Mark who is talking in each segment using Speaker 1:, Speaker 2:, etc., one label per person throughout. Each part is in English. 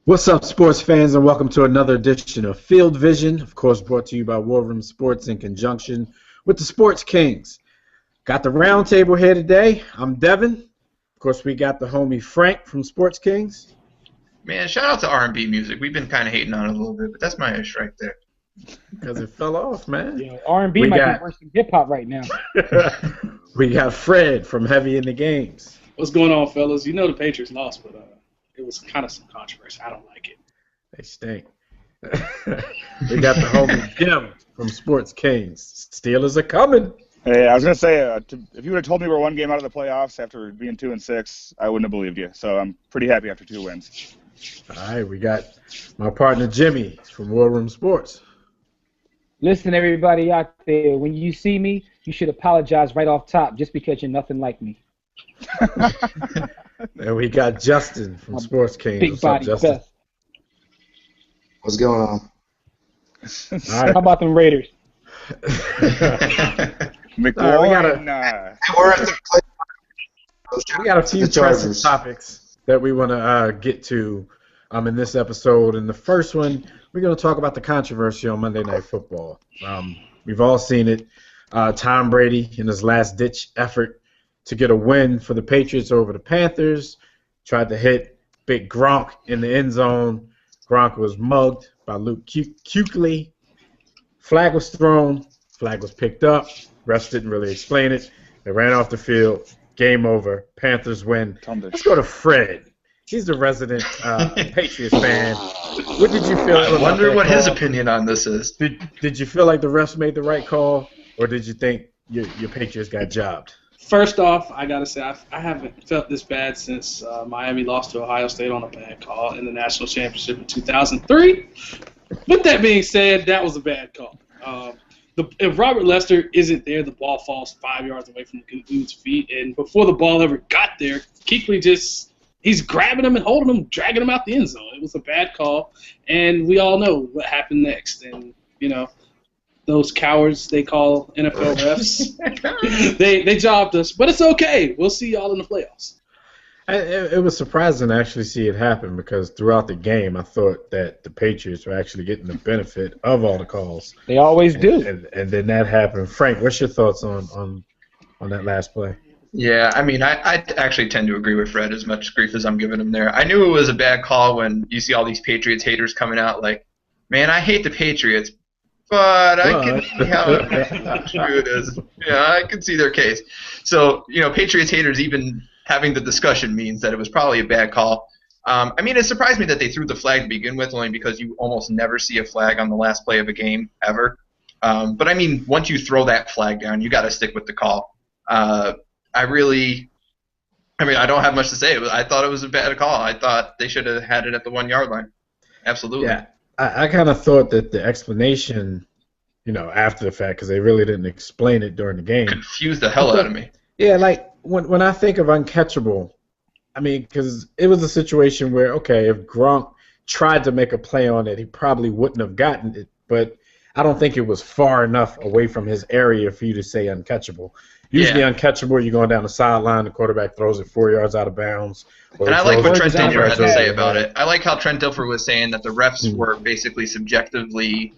Speaker 1: What's up, sports fans, and welcome to another edition of Field Vision, of course brought to you by War Room Sports in conjunction with the Sports Kings. Got the round table here today. I'm Devin. Of course, we got the homie Frank from Sports Kings.
Speaker 2: Man, shout out to R&B music. We've been kind of hating on it a little bit, but that's my ish right there.
Speaker 1: Because it fell off, man.
Speaker 3: Yeah, R&B might be worse than hip-hop right now.
Speaker 1: We got Fred from Heavy in the Games.
Speaker 4: What's going on, fellas? You know the Patriots lost, but it was kind of some controversy. I don't like it.
Speaker 1: They stink. We got the homie Jim from Sports Kings. Steelers are coming.
Speaker 5: Hey, I was going to say, if you would have told me we're one game out of the playoffs after being 2-6, I wouldn't have believed you. So I'm pretty happy after 2 wins.
Speaker 1: All right, we got my partner Jimmy from War Room Sports.
Speaker 3: Listen, everybody out there, when you see me, you should apologize right off top just because you're nothing like me.
Speaker 1: And we got Justin from Sports Kings.
Speaker 3: Big
Speaker 1: What's
Speaker 3: body
Speaker 1: up, Justin?
Speaker 3: Beth.
Speaker 6: What's going on?
Speaker 1: All right.
Speaker 3: How about them Raiders?
Speaker 5: McLaurin.
Speaker 1: We got a few pressing topics that we want to get to in this episode. And the first one, we're going to talk about the controversy on Monday Night Football. We've all seen it. Tom Brady, in his last-ditch effort to get a win for the Patriots over the Panthers, tried to hit Big Gronk in the end zone. Gronk was mugged by Luke Kuechly. Flag was thrown. Flag was picked up. Refs didn't really explain it. They ran off the field. Game over. Panthers win. Let's go to Fred. He's the resident Patriots fan. What did you feel?
Speaker 2: I wonder what his opinion on this is.
Speaker 1: Did you feel like the refs made the right call, or did you think your Patriots got jobbed?
Speaker 4: First off, I got to say, I haven't felt this bad since Miami lost to Ohio State on a bad call in the national championship in 2003. With that being said, that was a bad call. If Robert Lester isn't there, the ball falls 5 yards away from the dude's feet, and before the ball ever got there, Kuechly he's grabbing him and holding him, dragging him out the end zone. It was a bad call, and we all know what happened next. And, those cowards they call NFL refs, they jobbed us. But it's okay. We'll see y'all in the playoffs.
Speaker 1: It was surprising to actually see it happen because throughout the game I thought that the Patriots were actually getting the benefit of all the calls.
Speaker 3: They always do.
Speaker 1: And then that happened. Frank, what's your thoughts on that last play?
Speaker 2: Yeah, I mean, I actually tend to agree with Fred as much grief as I'm giving him there. I knew it was a bad call when you see all these Patriots haters coming out like, man, I hate the Patriots, but I can see how true it is. Yeah, I can see their case. So, Patriots haters even having the discussion means that it was probably a bad call. I mean, it surprised me that they threw the flag to begin with, only because you almost never see a flag on the last play of a game ever. But, I mean, once you throw that flag down, you got to stick with the call. I don't have much to say. I thought it was a bad call. I thought they should have had it at the 1 yard line. Absolutely.
Speaker 1: Yeah, I kind of thought that the explanation, after the fact, because they really didn't explain it during the game,
Speaker 2: confused the hell out of me.
Speaker 1: Yeah, like when I think of Uncatchable, I mean, because it was a situation where, okay, if Gronk tried to make a play on it, he probably wouldn't have gotten it, but I don't think it was far enough away from his area for you to say uncatchable. Usually uncatchable, you're going down the sideline, the quarterback throws it 4 yards out of bounds.
Speaker 2: And I like what Trent Dilfer had to say about it. I like how Trent Dilfer was saying that the refs were basically subjectively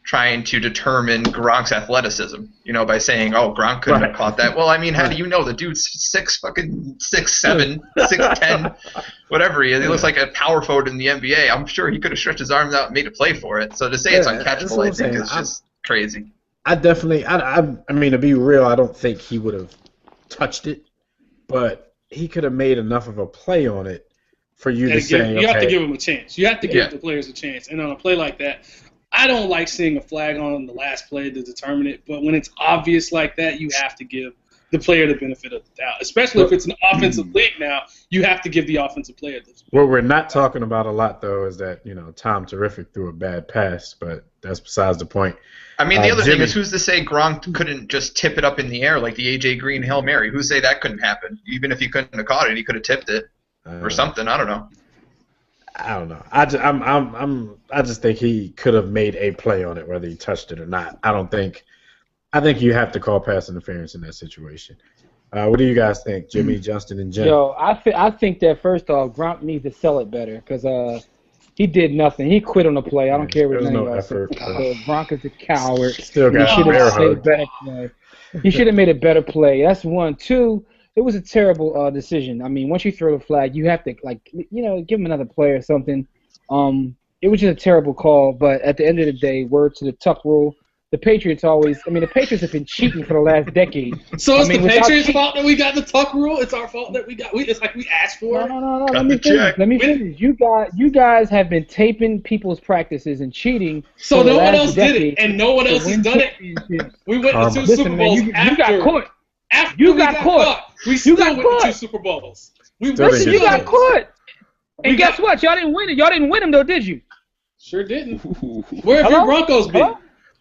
Speaker 2: trying to determine Gronk's athleticism, by saying, oh, Gronk couldn't have caught that. Well, I mean, how do you know? The dude's 6'7", 6'10", whatever he is. He looks like a power forward in the NBA. I'm sure he could have stretched his arms out and made a play for it. So to say it's uncatchable, I think is just crazy.
Speaker 1: I definitely, I mean, to be real, I don't think he would have touched it, but he could have made enough of a play on it for you to say,
Speaker 4: you have to give him a chance. You have to give the players a chance. And on a play like that, I don't like seeing a flag on the last play to determine it, but when it's obvious like that, you have to give the player the benefit of the doubt. Especially if it's an offensive league now, you have to give the offensive player the benefit.
Speaker 1: What we're not talking about a lot, though, is that, Tom Terrific threw a bad pass, but that's besides the point.
Speaker 2: I mean, the other thing is, who's to say Gronk couldn't just tip it up in the air like the A.J. Green Hail Mary? Who's to say that couldn't happen? Even if he couldn't have caught it, he could have tipped it or something. I don't know. I just think he could have made a play on it, whether he touched it or not. I think you have to call pass interference in that situation. What do you guys think, Jimmy, Justin, and Jen?
Speaker 3: Yo, I think that first off, Gronk needs to sell it better because He did nothing. He quit on the play. I don't care what
Speaker 1: There was
Speaker 3: none
Speaker 1: no
Speaker 3: of y'all
Speaker 1: effort.
Speaker 3: say. The Broncos a coward.
Speaker 1: Still
Speaker 3: He
Speaker 1: got
Speaker 3: should
Speaker 1: bear
Speaker 3: have made a
Speaker 1: hug.
Speaker 3: better play. He should have made a better play. That's one. Two, it was a terrible decision. I mean, once you throw the flag, you have to, give him another play or something. It was just a terrible call, but at the end of the day, word to the Tuck rule. The Patriots the Patriots have been cheating for the last decade.
Speaker 4: So it's the Patriots' fault that we got the Tuck rule? It's our fault that it's like we asked for it?
Speaker 3: No. Let me finish. You guys have been taping people's practices and cheating.
Speaker 4: So no one else did it, and no one else has done it. We went to two Super Bowls after.
Speaker 3: You got caught.
Speaker 4: After we got caught. We still went to two Super Bowls.
Speaker 3: You got caught. And guess what? Y'all didn't win it. Y'all didn't win them, though, did you?
Speaker 4: Sure didn't. Where have your Broncos been?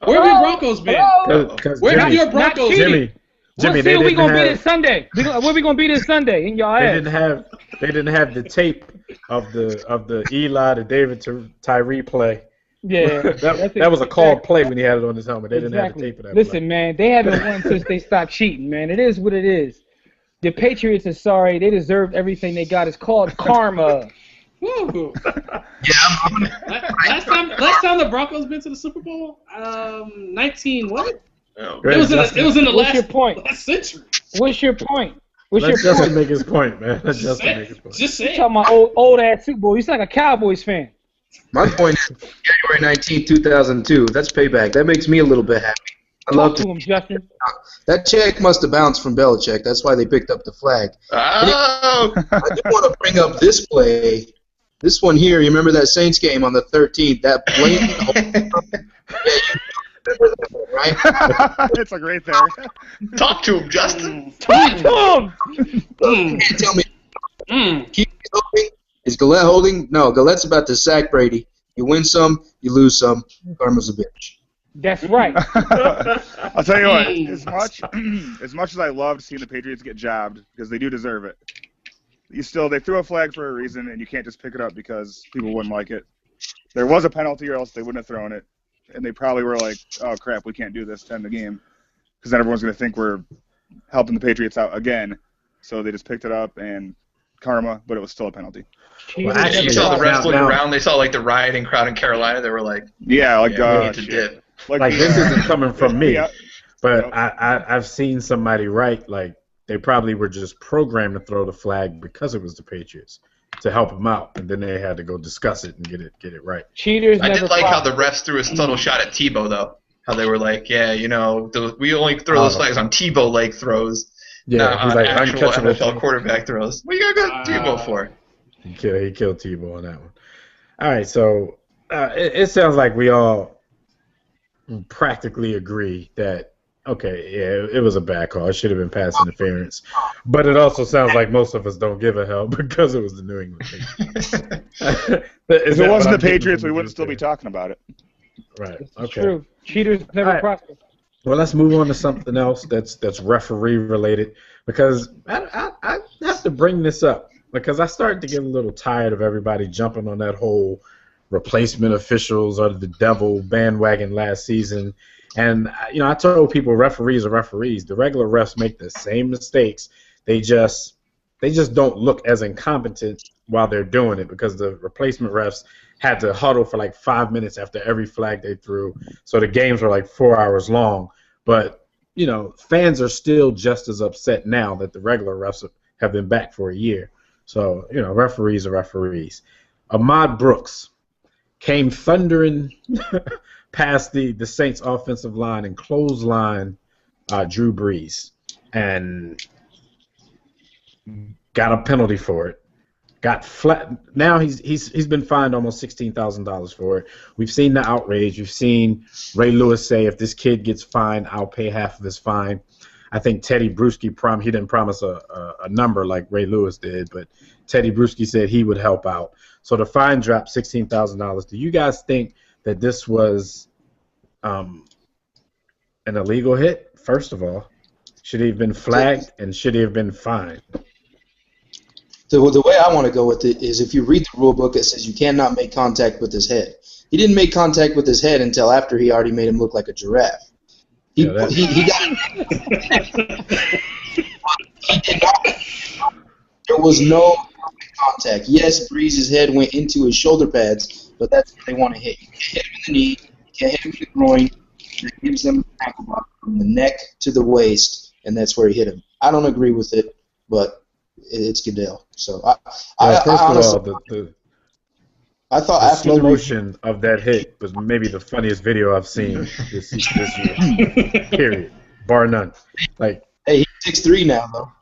Speaker 4: Where have your Broncos been? Where have your Broncos been?
Speaker 1: Jimmy,
Speaker 3: what field we gonna be this Sunday? Where we gonna be this Sunday? In your ass.
Speaker 1: They didn't have the tape of the Eli to David to Tyree play.
Speaker 3: Yeah,
Speaker 1: that was a called play when he had it on his helmet. They didn't have the tape of that.
Speaker 3: Listen, man, they haven't won since they stopped cheating, man. It is what it is. The Patriots are sorry. They deserved everything they got. It's called karma.
Speaker 4: Woo.
Speaker 2: Yeah,
Speaker 4: last time the Broncos been to the Super Bowl, 19 what?
Speaker 2: Oh,
Speaker 4: it was in the last century.
Speaker 3: What's your point?
Speaker 1: Let Justin make his point, man. Let Justin make his point.
Speaker 4: Just say.
Speaker 3: You talking about old ass Super Bowl? You sound like a Cowboys fan.
Speaker 6: My point is January 19, 2002. That's payback. That makes me a little bit happy. I love
Speaker 3: to him, Justin.
Speaker 6: That check must have bounced from Belichick. That's why they picked up the flag.
Speaker 2: Oh!
Speaker 6: I do want to bring up this play. This one here, you remember that Saints game on the 13th? That blatant right?
Speaker 5: It's like right there.
Speaker 2: Talk to him, Justin.
Speaker 3: Talk to him!
Speaker 6: You can't tell me. Keep holding. Is Gillette holding? No, Gillette's about to sack Brady. You win some, you lose some. Karma's a bitch.
Speaker 3: That's right.
Speaker 5: I'll tell you what, as much as I loved seeing the Patriots get jobbed, because they do deserve it, they threw a flag for a reason, and you can't just pick it up because people wouldn't like it. There was a penalty, or else they wouldn't have thrown it, and they probably were like, "Oh crap, we can't do this to end the game," because then everyone's going to think we're helping the Patriots out again. So they just picked it up and karma, but it was still a penalty.
Speaker 2: Well, actually, you saw the refs look around. They saw the rioting crowd in Carolina. They were like,
Speaker 5: we need to
Speaker 2: dip.
Speaker 1: Like this isn't coming from me, but I've seen somebody write they probably were just programmed to throw the flag because it was the Patriots to help them out, and then they had to go discuss it and get it right.
Speaker 3: Cheaters.
Speaker 2: I did like how the refs threw a subtle shot at Tebow though. How they were like, we only throw those flags on Tebow leg throws.
Speaker 1: Yeah,
Speaker 2: not
Speaker 1: he's
Speaker 2: on
Speaker 1: like
Speaker 2: actual
Speaker 1: uncatchable
Speaker 2: NFL quarterback throws. What you got Tebow for?
Speaker 1: He killed Tebow on that one. All right, so it sounds like we all practically agree that it was a bad call. It should have been pass interference. But it also sounds like most of us don't give a hell because it was the New England Patriots.
Speaker 5: If it wasn't the Patriots, we wouldn't still be talking about it.
Speaker 1: Right.
Speaker 3: It's true. Cheaters never prosper.
Speaker 1: Well, let's move on to something else that's referee related, because I have to bring this up because I started to get a little tired of everybody jumping on that whole replacement officials or the devil bandwagon last season. And I told people referees are referees. The regular refs make the same mistakes. They just don't look as incompetent while they're doing it because the replacement refs had to huddle for 5 minutes after every flag they threw. So the games were 4 hours long. But, fans are still just as upset now that the regular refs have been back for a year. So, referees are referees. Ahmad Brooks came thundering past the Saints offensive line and clothesline Drew Brees and got a penalty for it. Got flat. Now he's been fined almost $16,000 for it. We've seen the outrage. We've seen Ray Lewis say, if this kid gets fined, I'll pay half of his fine. I think Teddy Bruschi he didn't promise a number like Ray Lewis did, but Teddy Bruschi said he would help out. So the fine dropped $16,000. Do you guys think that this was an illegal hit? First of all, should he have been flagged and should he have been fined?
Speaker 6: The way I want to go with it is if you read the rule book, it says you cannot make contact with his head. He didn't make contact with his head until after he already made him look like a giraffe. He got. He did not. There was no contact. Yes, Breeze's head went into his shoulder pads, but that's where they want to hit. You can't hit him in the knee. You can't hit him in the groin. That gives them a tackle block from the neck to the waist, and that's where he hit him. I don't agree with it, but it's Goodell. So
Speaker 1: first
Speaker 6: honestly,
Speaker 1: of all,
Speaker 6: I thought
Speaker 1: the
Speaker 6: after
Speaker 1: slow
Speaker 6: the
Speaker 1: motion of that hit was maybe the funniest video I've seen this year. Period, bar none. Like,
Speaker 6: hey, he's 6'3" now though.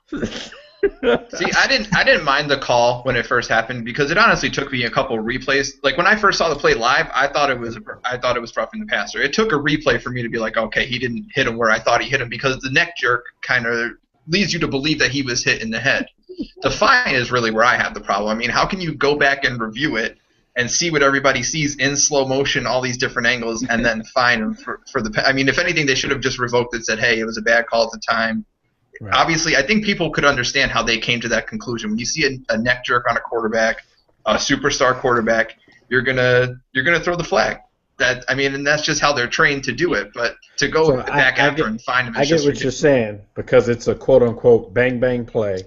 Speaker 2: See, I didn't mind the call when it first happened because it honestly took me a couple replays. Like when I first saw the play live, I thought it was roughing the passer. It took a replay for me to be like, okay, he didn't hit him where I thought he hit him because the neck jerk kind of leads you to believe that he was hit in the head. The fine is really where I have the problem. I mean, how can you go back and review it and see what everybody sees in slow motion, all these different angles, and then fine him for the – I mean, if anything, they should have just revoked it, said, hey, it was a bad call at the time. Right. Obviously, I think people could understand how they came to that conclusion. When you see a neck jerk on a quarterback, a superstar quarterback, you're gonna throw the flag. And that's just how they're trained to do it. But to go back after and find him,
Speaker 1: I get what you're saying because it's a quote unquote bang bang play,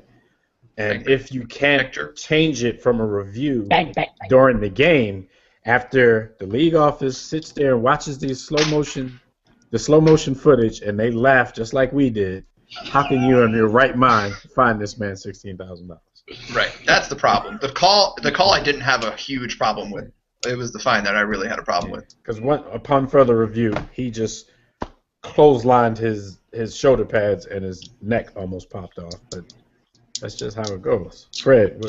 Speaker 1: and if you can't change it from a review during the game, after the league office sits there and watches the slow motion footage, and they laugh just like we did. How can you, in your right mind, find this man $16,000?
Speaker 2: Right, that's the problem. The call I didn't have a huge problem with. It was the fine that I really had a problem with.
Speaker 1: Because upon further review, he just clotheslined his shoulder pads and his neck almost popped off. But that's just how it goes. Fred,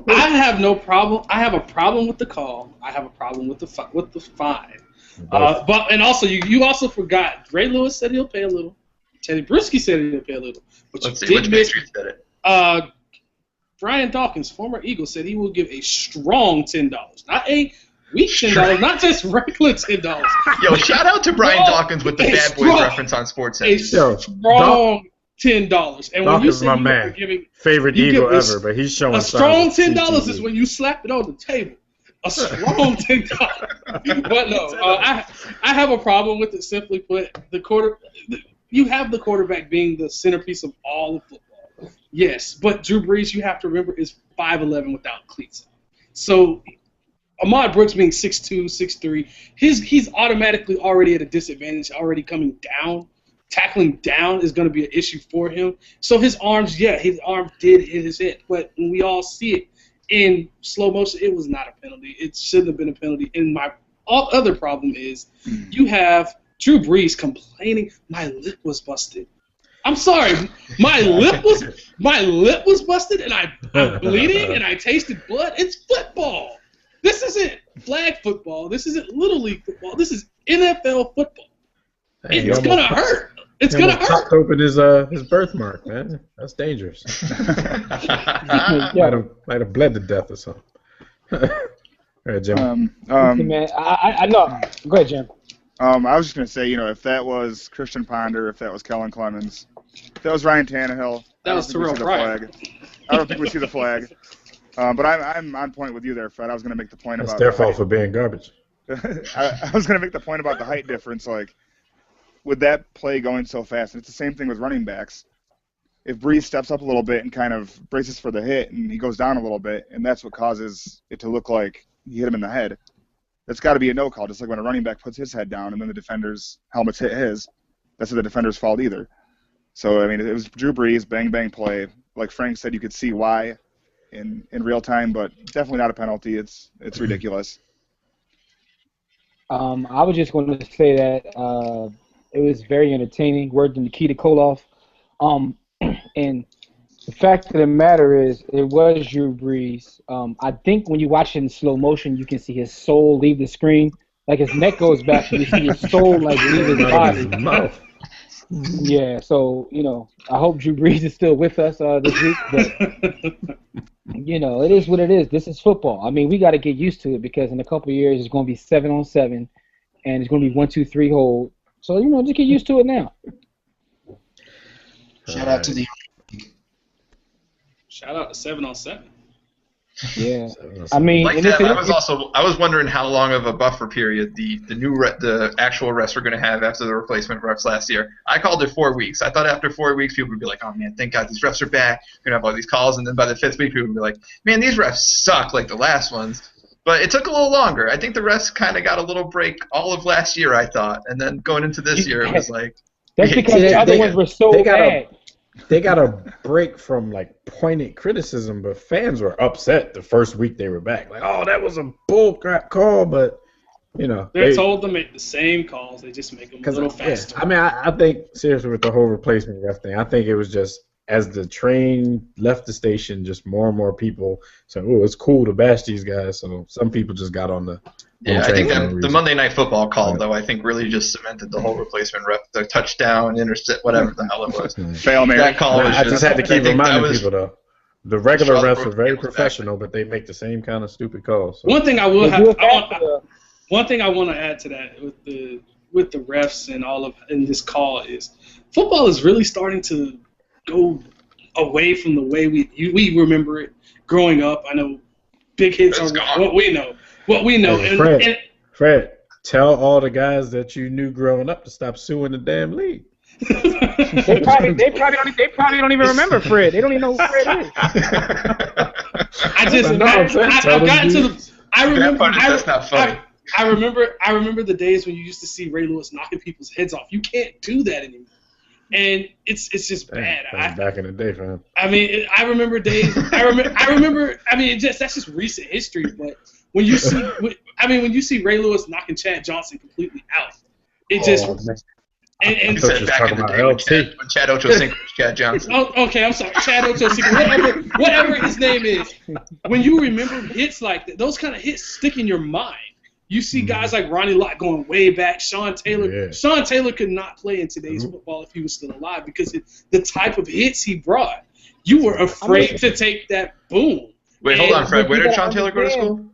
Speaker 4: I have no problem. I have a problem with the call. I have a problem with the fine. And also you also forgot. Ray Lewis said he'll pay a little. Teddy Bruschi said he'll pay a little. But
Speaker 2: let's see which Patriots said it.
Speaker 4: Brian Dawkins, former Eagle, said he will give a strong $10, not a weak $10, not just regular $10.
Speaker 2: Yo, shout out to Brian Dawkins with the Bad Boys reference on SportsCenter.
Speaker 4: A strong $10. And when you say
Speaker 1: my man, favorite Eagle ever, but he's showing
Speaker 4: a strong $10 is when you slap it on the table. A strong $10. But no, I have a problem with it. Simply put, you have the quarterback being the centerpiece of all of football. Yes, but Drew Brees, you have to remember, is 5'11" without cleats on. So Ahmad Brooks being 6'2", 6'3", he's automatically already at a disadvantage, already coming down. Tackling down is going to be an issue for him. So his arm did hit his head. But when we all see it in slow motion, it was not a penalty. It shouldn't have been a penalty. And my other problem is you have Drew Brees complaining, my lip was busted. I'm sorry, my lip was busted, and I'm bleeding, and I tasted blood. It's football. This isn't flag football. This isn't Little League football. This is NFL football. Hey, it's gonna hurt. It's gonna hurt. Chopped
Speaker 1: open his birthmark, man. That's dangerous. Might have bled to death or something. All right, Jim.
Speaker 3: Man, I know. Go ahead, Jim.
Speaker 5: I was just going to say, if that was Christian Ponder, if that was Kellen Clemens, if that was Ryan Tannehill,
Speaker 4: that was Terrell Pryor.
Speaker 5: I don't think we see the flag. But I'm on point with you there, Fred. I was going to make the point about
Speaker 1: it's their fault for being garbage.
Speaker 5: I was going to make the point about the height difference. Like, with that play going so fast, and it's the same thing with running backs. If Brees steps up a little bit and kind of braces for the hit, and he goes down a little bit, and that's what causes it to look like he hit him in the head, that's got to be a no call. Just like when a running back puts his head down and then the defender's helmets hit his, that's not the defender's fault either. So, I mean, it was Drew Brees, bang play. Like Frank said, you could see why in real time, but definitely not a penalty. It's ridiculous.
Speaker 3: I was just going to say that it was very entertaining. Word to Nikita Koloff. And the fact of the matter is, it was Drew Brees. I think when you watch it in slow motion, you can see his soul leave the screen. Like his neck goes back, and you see his soul like leave his body. Yeah, so I hope Drew Brees is still with us this week. But it is what it is. This is football. I mean, we got to get used to it because in a couple of years it's going to be 7-on-7, and it's going to be 1-2-3 hold. So just get used to it now.
Speaker 6: Shout out to the.
Speaker 4: Shout out to 7-on-7.
Speaker 3: Yeah, I mean,
Speaker 2: like that, I was wondering how long of a buffer period the actual refs were going to have after the replacement refs last year. I called it 4 weeks. I thought after 4 weeks people would be like, "Oh man, thank God these refs are back. We're gonna have all these calls." And then by the 5th week, people would be like, "Man, these refs suck like the last ones." But it took a little longer. I think the refs kind of got a little break all of last year, I thought, and then going into this year, it was like
Speaker 3: that's because the other ones were so bad.
Speaker 1: They got a break from like pointed criticism, but fans were upset the first week they were back. Like, oh, that was a bull crap call, but you know
Speaker 4: they're told to make the same calls. They just make them a little faster.
Speaker 1: Yeah. I mean, I think seriously with the whole replacement ref thing, I think it was just as the train left the station, just more and more people said, "Oh, it's cool to bash these guys." So some people just got on the
Speaker 2: Yeah, I think that the Monday Night Football call, though, I think really just cemented the whole replacement ref, the touchdown, intercept, whatever the hell it was.
Speaker 5: Fail Mary.
Speaker 2: That call was
Speaker 1: I just had to keep reminding people, though. The regular refs are very
Speaker 2: Brooks
Speaker 1: professional, but they make the same kind of stupid calls. So.
Speaker 4: One thing I want to add to that with the refs and all of in this call is football is really starting to go away from the way we remember it growing up. I know big hits are what we know.
Speaker 1: Hey, Fred, tell all the guys that you knew growing up to stop suing the damn league.
Speaker 3: They probably don't even remember Fred. They don't even know who Fred is.
Speaker 4: I remember the days when you used to see Ray Lewis knocking people's heads off. You can't do that anymore. And it's just bad.
Speaker 1: Back in the day, fam.
Speaker 4: I mean, I remember days. I remember. I mean, that's just recent history. But when you see Ray Lewis knocking Chad Johnson completely out, it just.
Speaker 2: And said back in the day when Chad Ochocinco was Chad Johnson.
Speaker 4: Oh, okay, I'm sorry, Chad Ochocinco, whatever his name is. When you remember hits like that, those kind of hits stick in your mind. You see guys like Ronnie Lott going way back. Sean Taylor. Yeah. Sean Taylor could not play in today's football if he was still alive because the type of hits he brought. You were afraid to take that boom.
Speaker 2: Wait, hold on, Fred. Where did Sean Taylor go to school?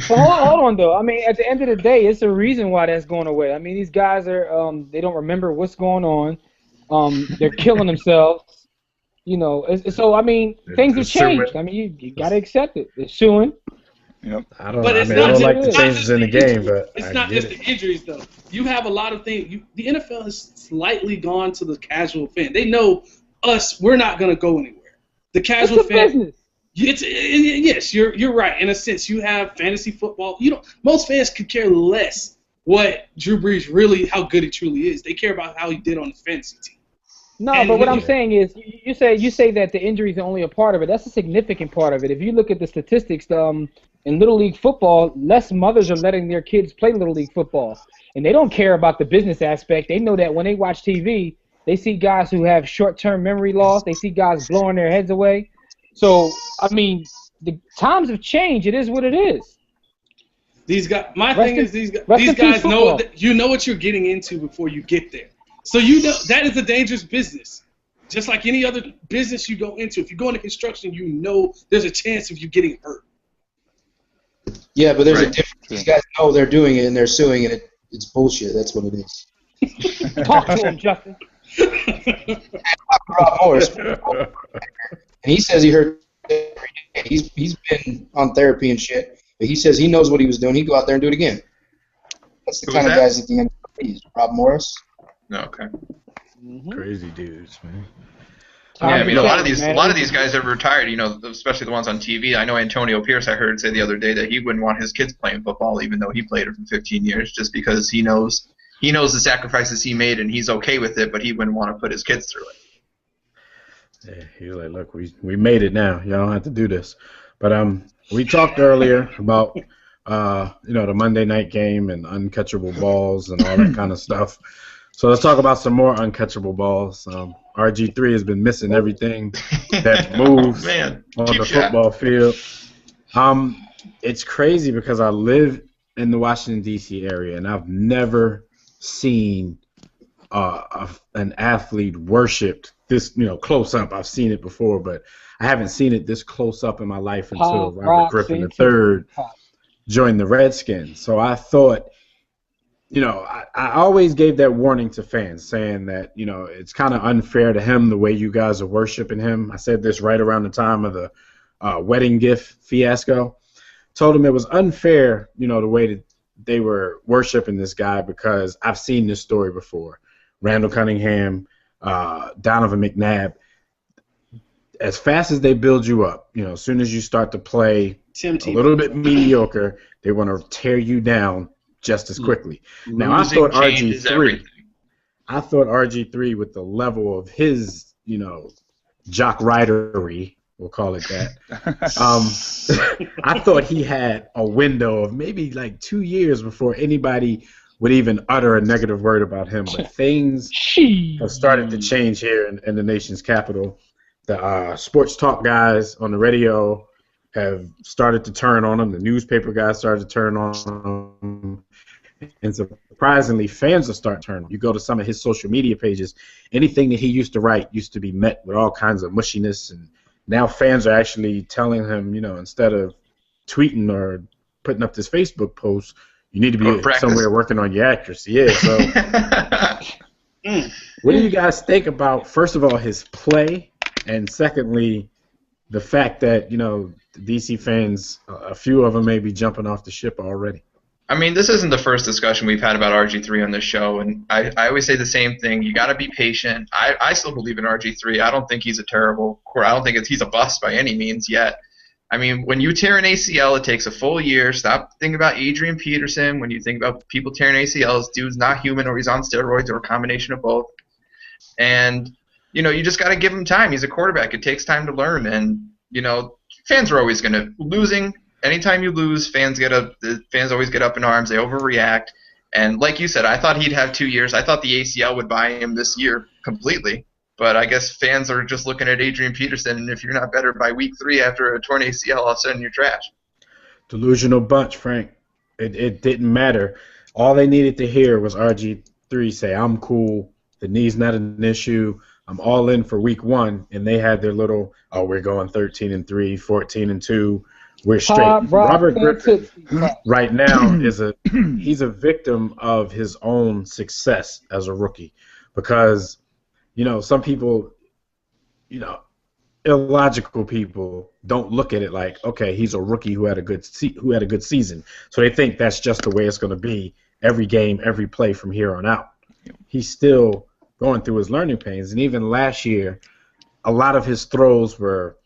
Speaker 3: Hold on, though. I mean, at the end of the day, it's a reason why that's going away. I mean, these guys are they don't remember what's going on. They're killing themselves. You know, so I mean, things have changed. I mean, you got to accept it. They're suing.
Speaker 1: Yep. I don't like the changes in the game, but
Speaker 4: it's not just the injuries, though. You have a lot of things. The NFL has slightly gone to the casual fan. They know us. We're not going to go anywhere. The casual fan.
Speaker 3: Business.
Speaker 4: Yes, you're right. In a sense, you have fantasy football. Most fans could care less what Drew Brees really, how good he truly is. They care about how he did on the fantasy team.
Speaker 3: No, but what I'm saying is, you say that the injuries are only a part of it. That's a significant part of it. If you look at the statistics, in Little League football, less mothers are letting their kids play Little League football, and they don't care about the business aspect. They know that when they watch TV, they see guys who have short-term memory loss. They see guys blowing their heads away. So, I mean, the times have changed. It is what it is.
Speaker 4: These guys know that you know what you're getting into before you get there. So you know that is a dangerous business. Just like any other business you go into. If you go into construction, you know there's a chance of you getting hurt.
Speaker 6: Yeah, but there's a difference. These guys know they're doing it and they're suing and it's bullshit. That's what it is.
Speaker 3: Talk to him, Justin.
Speaker 6: Rob Morris. And he says he hurt every day. He's been on therapy and shit, but he says he knows what he was doing. He'd go out there and do it again. That's the kind of guys at the end of the day. Rob Morris.
Speaker 2: No, okay.
Speaker 1: Crazy dudes, man.
Speaker 2: Yeah, I mean, a lot of these guys are retired. You know, especially the ones on TV. I know Antonio Pierce. I heard say the other day that he wouldn't want his kids playing football, even though he played it for 15 years, just because he knows the sacrifices he made and he's okay with it, but he wouldn't want to put his kids through it.
Speaker 1: Yeah, he's like, look, we made it now. Y'all don't have to do this. But we talked earlier about the Monday night game and uncatchable balls and all that kind of stuff. So let's talk about some more uncatchable balls. RG3 has been missing everything that moves on the football field. It's crazy because I live in the Washington, D.C. area, and I've never seen an athlete worshipped this close up. I've seen it before, but I haven't seen it this close up in my life until Robert Griffin III joined the Redskins. So I thought I always gave that warning to fans, saying that, it's kind of unfair to him the way you guys are worshiping him. I said this right around the time of the wedding gift fiasco. Told him it was unfair, the way that they were worshiping this guy, because I've seen this story before. Randall Cunningham, Donovan McNabb. As fast as they build you up, as soon as you start to play a little bit mediocre, they want to tear you down just as quickly. Now, I thought RG3 with the level of his, jock ridery, we'll call it that. I thought he had a window of maybe like 2 years before anybody would even utter a negative word about him. But things have started to change here in the nation's capital. The sports talk guys on the radio have started to turn on him. The newspaper guys started to turn on him. And surprisingly, fans will start turning. You go to some of his social media pages, anything that he used to write used to be met with all kinds of mushiness. And now fans are actually telling him, instead of tweeting or putting up this Facebook post, you need to be somewhere working on your accuracy. Yeah, so what do you guys think about, first of all, his play? And secondly, the fact that, the DC fans, a few of them may be jumping off the ship already.
Speaker 2: I mean, this isn't the first discussion we've had about RG3 on this show, and I always say the same thing. You got to be patient. I still believe in RG3. I don't think he's a terrible core. I don't think he's a bust by any means yet. I mean, when you tear an ACL, it takes a full year. Stop thinking about Adrian Peterson. When you think about people tearing ACLs, dude's not human, or he's on steroids, or a combination of both. And you just got to give him time. He's a quarterback. It takes time to learn. And, fans are always going to – losing, anytime you lose, fans always get up in arms. They overreact. And like you said, I thought he'd have 2 years. I thought the ACL would buy him this year completely. But I guess fans are just looking at Adrian Peterson, and if you're not better by week 3 after a torn ACL, all of a sudden you're trash.
Speaker 1: Delusional bunch, Frank. It didn't matter. All they needed to hear was RG3 say, I'm cool, the knee's not an issue, I'm all in for week 1, and they had their little, we're going 13-3, 14-2, we're straight. Robert Griffin right now he's a victim of his own success as a rookie, because some people, illogical people don't look at it like, okay, he's a rookie who had a good season, so they think that's just the way it's going to be every game, every play from here on out. He's still going through his learning pains, and even last year, a lot of his throws were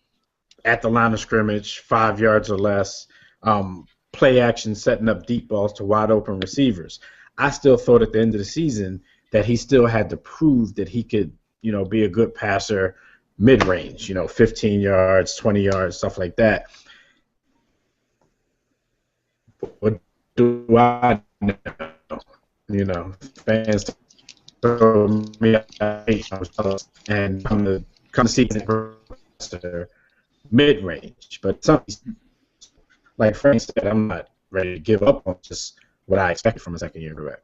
Speaker 1: at the line of scrimmage, 5 yards or less, play action, setting up deep balls to wide open receivers. I still thought at the end of the season that he still had to prove that he could, be a good passer mid-range, 15 yards, 20 yards, stuff like that. What do I know? Fans told me I hate and come to see mid-range. But some, like Frank said, I'm not ready to give up on just what I expected from a second-year quarterback.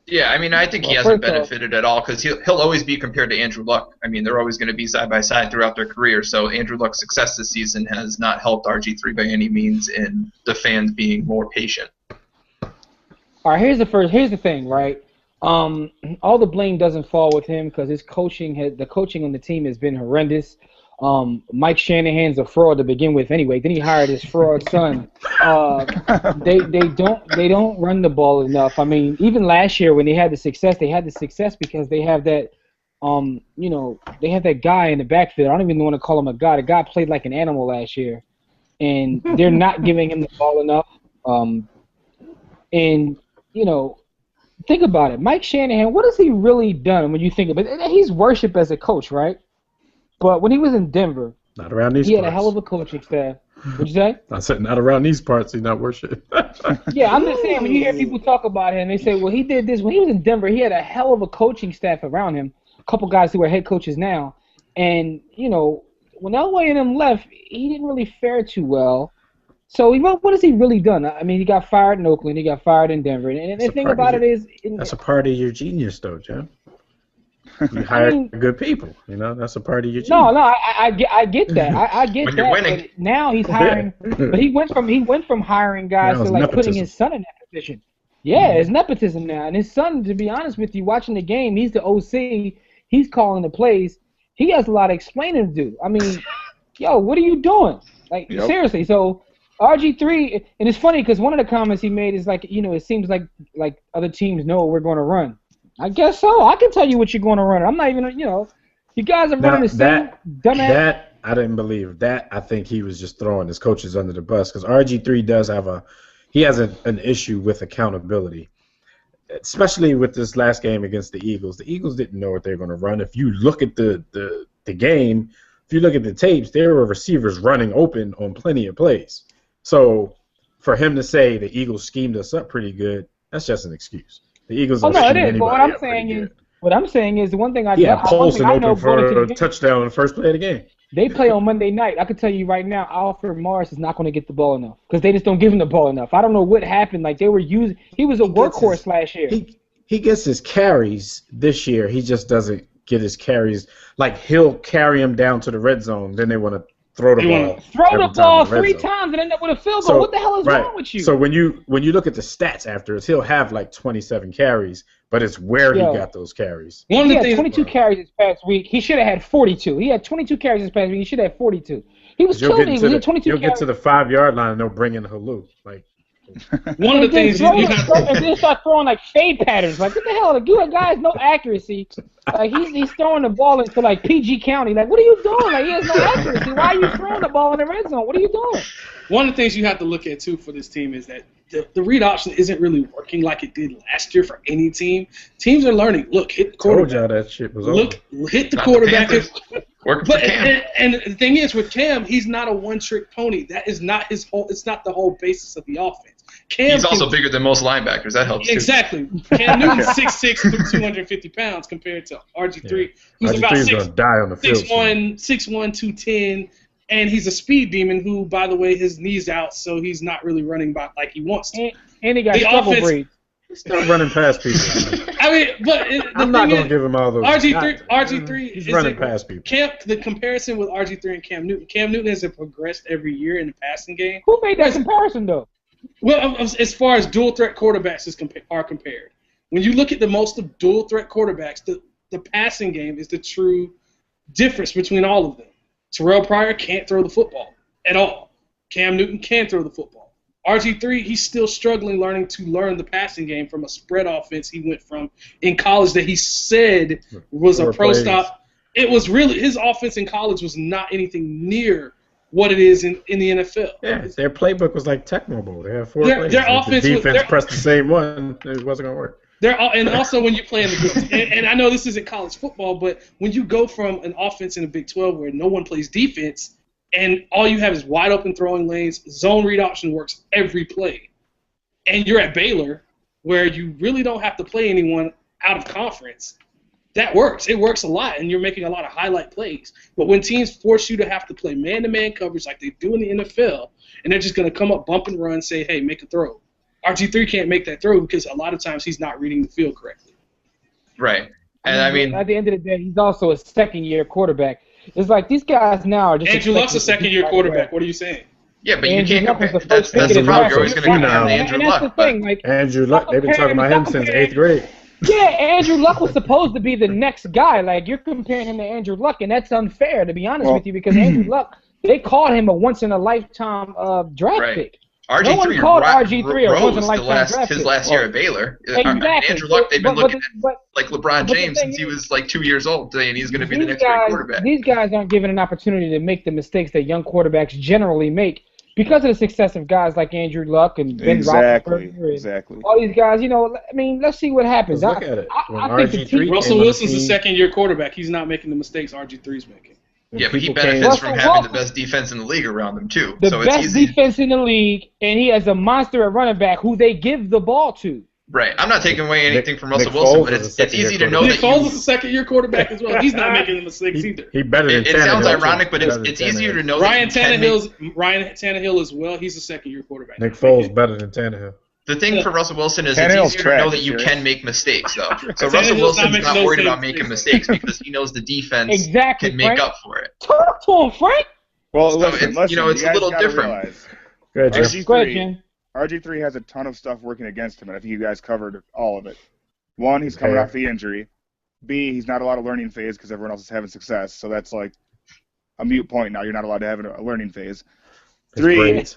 Speaker 2: Yeah, I mean, I think he hasn't benefited at all, because he'll always be compared to Andrew Luck. I mean, they're always going to be side by side throughout their career. So Andrew Luck's success this season has not helped RG3 by any means in the fans being more patient.
Speaker 3: All right, here's the thing, right? All the blame doesn't fall with him, because the coaching on the team has been horrendous. Mike Shanahan's a fraud to begin with anyway. Then he hired his fraud son. They don't run the ball enough. I mean, even last year when they had the success because they have that they have that guy in the backfield. I don't even want to call him a guy. The guy played like an animal last year, and they're not giving him the ball enough. Think about it. Mike Shanahan, what has he really done when you think about it? He's worshipped as a coach, right? But when he was in Denver,
Speaker 1: not around these
Speaker 3: he
Speaker 1: parts.
Speaker 3: had a hell of a coaching staff. What'd you say?
Speaker 1: I said not around these parts. He's not worshipped.
Speaker 3: Yeah, I'm just saying, when you hear people talk about him, they say, well, he did this. When he was in Denver, he had a hell of a coaching staff around him, a couple guys who are head coaches now. And, when Elway and him left, he didn't really fare too well. So what has he really done? I mean, he got fired in Oakland. He got fired in Denver. And the thing about it is...
Speaker 1: That's a part of your genius, though, John. You hire good people, That's a part of your genius.
Speaker 3: No, I get that. I get
Speaker 2: when
Speaker 3: that.
Speaker 2: You're winning.
Speaker 3: But now he's hiring. But he went from hiring guys to putting his son in that position. Yeah, it's nepotism now. And his son, to be honest with you, watching the game, he's the OC. He's calling the plays. He has a lot of explaining to do. I mean, yo, what are you doing? Like, seriously. So RG3, and it's funny because one of the comments he made is like, it seems like other teams know what we're going to run. I guess so. I can tell you what you're going to run. I'm not even, you guys are running the same dumbass.
Speaker 1: That I didn't believe. That I think he was just throwing his coaches under the bus because RG3 does have an issue with accountability, especially with this last game against the Eagles. The Eagles didn't know what they were going to run. If you look at the game, if you look at the tapes, there were receivers running open on plenty of plays. So for him to say the Eagles schemed us up pretty good, that's just an excuse. The Eagles don't scheme anybody up pretty good.
Speaker 3: What I'm saying is the one thing
Speaker 1: Polson open for a touchdown in the first play of the game.
Speaker 3: They play on Monday night. I can tell you right now, Alfred Morris is not going to get the ball enough because they just don't give him the ball enough. I don't know what happened. Like he was a workhorse last year.
Speaker 1: He gets his carries this year. He just doesn't get his carries. Like he'll carry him down to the red zone. Then they want to throw the ball.
Speaker 3: Throw the ball 3 times and end up with a field goal. What the hell is wrong with you?
Speaker 1: So when you look at the stats afterwards, he'll have like 27 carries, but it's where he got those carries.
Speaker 3: He had 22 carries this past week. He should have had 42. He had 22 carries this past week. He should have had 42. He was killing me. He had 22
Speaker 1: carries. You'll get to the 5-yard line and they'll bring in Halu. Like
Speaker 4: one of the things you have to
Speaker 3: and then start throwing like fade patterns. Like what the hell? Like you guy has no accuracy. Like he's throwing the ball into like PG County. Like what are you doing? Like he has no accuracy. Why are you throwing the ball in the red zone? What are you doing?
Speaker 4: One of the things you have to look at too for this team is that the read option isn't really working like it did last year for any team. Teams are learning. Look, hit the quarterback.
Speaker 1: Told y'all that shit was over.
Speaker 4: Hit the quarterback. And the thing is with Cam, he's not a one-trick pony. That is not his whole. It's not the whole basis of the offense.
Speaker 2: He's also bigger than most linebackers. That helps
Speaker 4: exactly. Cam Newton's 6'6", 250 pounds compared to RG3, who's
Speaker 1: RG3
Speaker 4: about
Speaker 1: gonna die on the field.
Speaker 4: 6'1", 210, and he's a speed demon who, by the way, his knee's out, so he's not really running by like he wants to.
Speaker 3: And he got struggle breed.
Speaker 1: He's still running past people.
Speaker 4: I mean, but
Speaker 1: I'm not gonna give him all those.
Speaker 4: RG3
Speaker 1: he's running past people.
Speaker 4: The comparison with RG3 and Cam Newton. Cam Newton has progressed every year in the passing game.
Speaker 3: Who made that comparison though?
Speaker 4: Well, as far as dual threat quarterbacks are compared, when you look at the most of dual threat quarterbacks, the passing game is the true difference between all of them. Terrell Pryor can't throw the football at all. Cam Newton can throw the football. RG3, he's still struggling learning the passing game from a spread offense he went from in college that he said was a pro stop. It was really his offense in college was not anything near what it is in the NFL.
Speaker 1: Yeah, their playbook was like Tecmo Bowl. They had 4 plays.
Speaker 4: Their offense
Speaker 1: the defense pressed the same one. It wasn't going to work.
Speaker 4: And also when you play in the Big 12, and I know this isn't college football, but when you go from an offense in the Big 12 where no one plays defense and all you have is wide open throwing lanes, zone read option works every play, and you're at Baylor where you really don't have to play anyone out of conference, that works. It works a lot, and you're making a lot of highlight plays. But when teams force you to have to play man-to-man coverage like they do in the NFL, and they're just going to come up, bump and run, say, hey, make a throw. RG3 can't make that throw because a lot of times he's not reading the field correctly.
Speaker 2: Right. And I mean,
Speaker 3: at the end of the day, he's also a second-year quarterback. It's like these guys now are just.
Speaker 4: Andrew Luck's a second-year quarterback. What are you saying?
Speaker 2: Yeah, but you can't compare. That's the problem. You're always going to compare Andrew Luck.
Speaker 3: That's the thing. Like,
Speaker 1: Andrew Luck, they've been talking about him since 8th grade.
Speaker 3: Yeah, Andrew Luck was supposed to be the next guy. Like, you're comparing him to Andrew Luck, and that's unfair, to be honest with you, because Andrew Luck, they called him a once-in-a-lifetime draft pick.
Speaker 2: RG3,
Speaker 3: no one called RG3 a once-in-a-lifetime draft
Speaker 2: his
Speaker 3: pick.
Speaker 2: last year at Baylor.
Speaker 3: Exactly.
Speaker 2: Andrew Luck, they've been looking at like LeBron James since he was like 2 years old today, and he's going to be the next great quarterback.
Speaker 3: These guys aren't given an opportunity to make the mistakes that young quarterbacks generally make. Because of the success of guys like Andrew Luck and Ben Roethlisberger and all these guys, I mean, let's see what happens.
Speaker 1: Look at it.
Speaker 4: I think Russell Wilson's a second-year quarterback. He's not making the mistakes RG3's making.
Speaker 2: Yeah, but he benefits from having the best defense in the league around him, too.
Speaker 3: The best defense in the league, and he has a monster at running back who they give the ball to.
Speaker 2: Right. I'm not taking away anything from Russell Wilson, but it's easy to know that
Speaker 4: Nick Foles is a second-year quarterback as well. He's not making the mistakes either.
Speaker 1: He better than
Speaker 2: Tannehill. It sounds ironic, but it's easier to know
Speaker 4: Ryan Tannehill as well. He's a second-year quarterback.
Speaker 1: Nick Foles better than Tannehill.
Speaker 2: The thing for Russell Wilson is it's easier to know that you can make mistakes, though. So Russell Wilson's not worried about making mistakes because he knows the defense can make up for it.
Speaker 3: Talk to him, Frank.
Speaker 5: Well, listen,
Speaker 2: it's a little different.
Speaker 1: Go ahead,
Speaker 3: Jim.
Speaker 5: RG3 has a ton of stuff working against him, and I think you guys covered all of it. One, he's coming off the injury. B, he's not allowed a learning phase because everyone else is having success, so that's like a mute point now. You're not allowed to have a learning phase.
Speaker 4: It's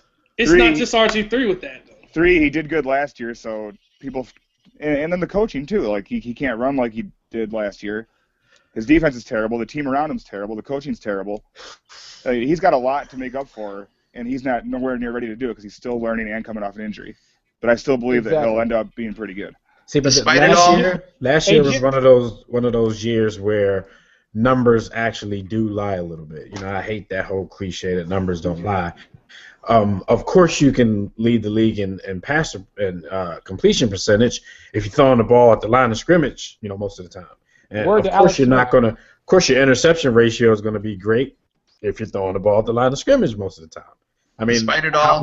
Speaker 4: not just RG3 with that, though.
Speaker 5: 3, he did good last year, so people – and then the coaching, too. Like, he can't run like he did last year. His defense is terrible. The team around him's terrible. The coaching's terrible. He's got a lot to make up for, and he's not nowhere near ready to do it because he's still learning and coming off an injury. But I still believe that he'll end up being pretty good.
Speaker 1: See, but last year was one of those years where numbers actually do lie a little bit. You know, I hate that whole cliche that numbers don't lie. Of course, you can lead the league in pass and completion percentage if you're throwing the ball at the line of scrimmage. You know, most of the time. And of course, you're not gonna. Of course, your interception ratio is going to be great if you're throwing the ball at the line of scrimmage most of the time. I mean,
Speaker 2: despite it all,